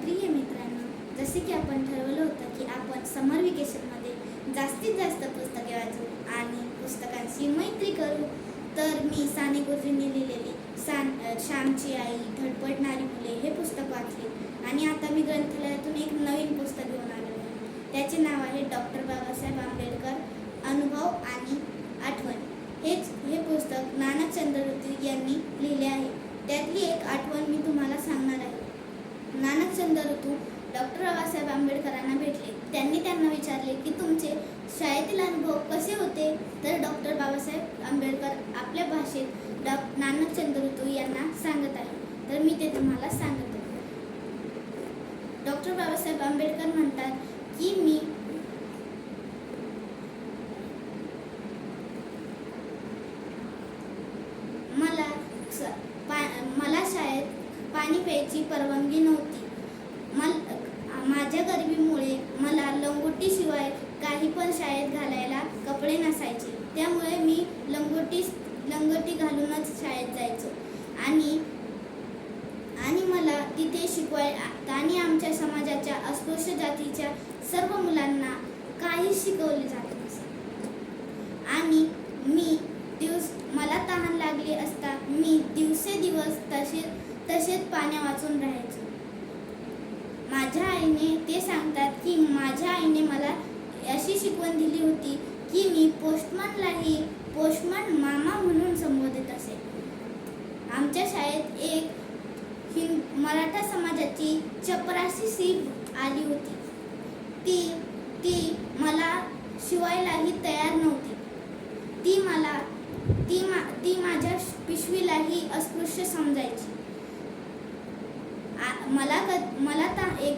प्रिय मित्रांनो, जसे की आपण ठरवलं होतं की आपण समर व्हेकेशनमध्ये जास्तीत जास्त पुस्तके वाचू आणि पुस्तकांची मैत्री करू. तर मी साने गुरुजींनी लिहिलेली श्यामची आई, धडपडणारी मुले हे पुस्तक वाचले आणि आता मी ग्रंथालयातून एक नवीन पुस्तक घेऊन आलो आहे. त्याचे नाव आहे डॉक्टर बाबासाहेब आंबेडकर अनुभव आणि आठवण. हे पुस्तक नानक चंद्रवृत्ती यांनी लिहिले आहे. त्यातली एक आठवण मी तुम्हाला सांगणार आहे. नानक चंद्रवृत्ती डॉक्टर बाबासाहेब आंबेडकरांना भेटले. त्यांनी त्यांना विचारले की तुमचे शाळेतील अनुभव कसे होते. तर डॉक्टर बाबासाहेब आंबेडकर आपल्या भाषेत नानक चंद्रवृत्ती यांना सांगत आहे. तर मी ते तुम्हाला सांगते. डॉक्टर बाबासाहेब आंबेडकर म्हणतात की मला शाळेत पाणी प्यायची परवानगी नव्हती. माझ्या गरिबीमुळे मला लंगोटीशिवाय काही पण शाळेत घालायला कपडे नसायचे. त्यामुळे मी लंगोटी घालूनच शाळेत जायचो आणि मला तिथे आणि आमच्या समाजाच्या अस्पृश्य जातीच्या सर्व मुलांना काही शिकवले जात नसे. आणि मला तहान लागली असता मी दिवसेदिवस तसेच पाण्या वाचून राहायचो. माझ्या आईने ते सांगतात की माझ्या आईने मला अशी शिकवण दिली होती की मी पोस्टमनलाही पोस्टमन मामा म्हणून संबोधित असे. आमच्या शाळेत एक मराठा समाजाची चपराशी सीट आली होती. ती मला शिवायलाही तयार नव्हती. ती माझ्या पिशवीलाही अस्पृश्य समजायची.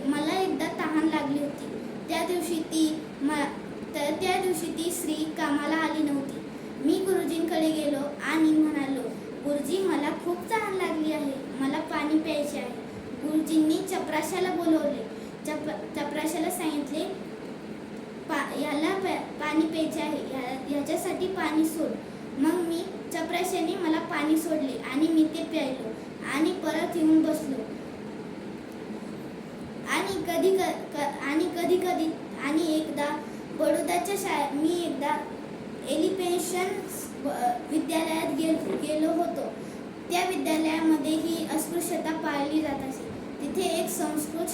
मला एकदा तहान लागली होती. त्या दिवशी ती स्त्री कामाला आली नव्हती. मी गुरुजींकडे गेलो आणि म्हणालो, गुरुजी मला खूप तहान लागली आहे, मला पाणी प्यायचे आहे. गुरुजींनी चपराशाला बोलवले. चपराशाला सांगितले, याला पाणी प्यायचे आहे, ह्याच्यासाठी पाणी सोड. मग चपराशाने मला पाणी सोडले आणि मी ते प्यायलो आणि परत येऊन बसलो. आणि एकदा बडोद्याच्या मी एकदा एलिफेन्शन विद्यालयात गेलो होतो. त्या विद्यालयामध्ये ही अस्पृश्यता पाळली जात असे. तिथे एक संस्कृत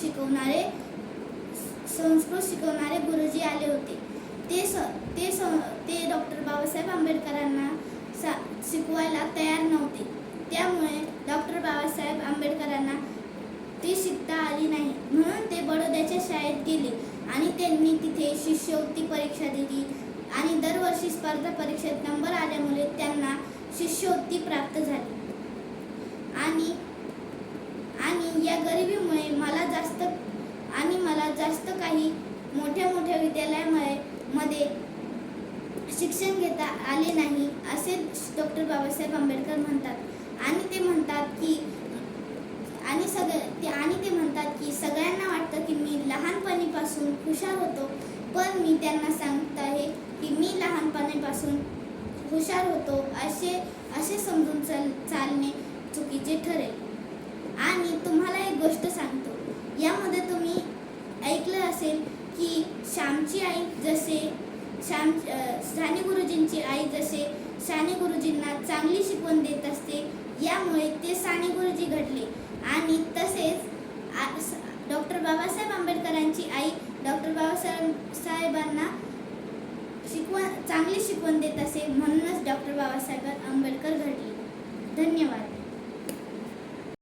शिकवणारे गुरुजी आले होते. ते डॉक्टर बाबासाहेब आंबेडकरांना शिकवायला तयार नव्हते. त्यामुळे डॉक्टर बाबासाहेब आंबेडकरांना ती शिकता आली नाही. म्हणून ते बडोद्याच्या शाळेत गेले आणि त्यांनी तिथे शिष्यवृत्ती परीक्षा दिली आणि दरवर्षी स्पर्धा परीक्षेत नंबर आल्यामुळे त्यांना शिष्यवृत्ती प्राप्त झाली. आणि या गरिबीमुळे मला जास्त काही मोठ्या विद्यालयामध्ये शिक्षण घेता आले नाही असे डॉक्टर बाबासाहेब आंबेडकर म्हणतात. आणि ते म्हणतात की सगळ्यांना वाटतं की मी लहानपणीपासून हुशार होतो, पण मी त्यांना सांगत आहे की मी लहानपणीपासून हुशार होतो असे समजून चालणे चुकीचे ठरेल. आणि तुम्हाला एक गोष्ट सांगतो. यामध्ये तुम्ही ऐकलं असेल की श्यामची आई साने गुरुजींची आई जसे साने गुरुजींना चांगली शिकवण देत असते, यामुळे ते साने गुरुजी घडले. आणि तसेच डॉक्टर बाबासाहेब आंबेडकरांची आई डॉक्टर बाबासाहेबांना चांगली शिकवण देत असे, म्हणूनच डॉक्टर बाबासाहेब आंबेडकर घडले. धन्यवाद.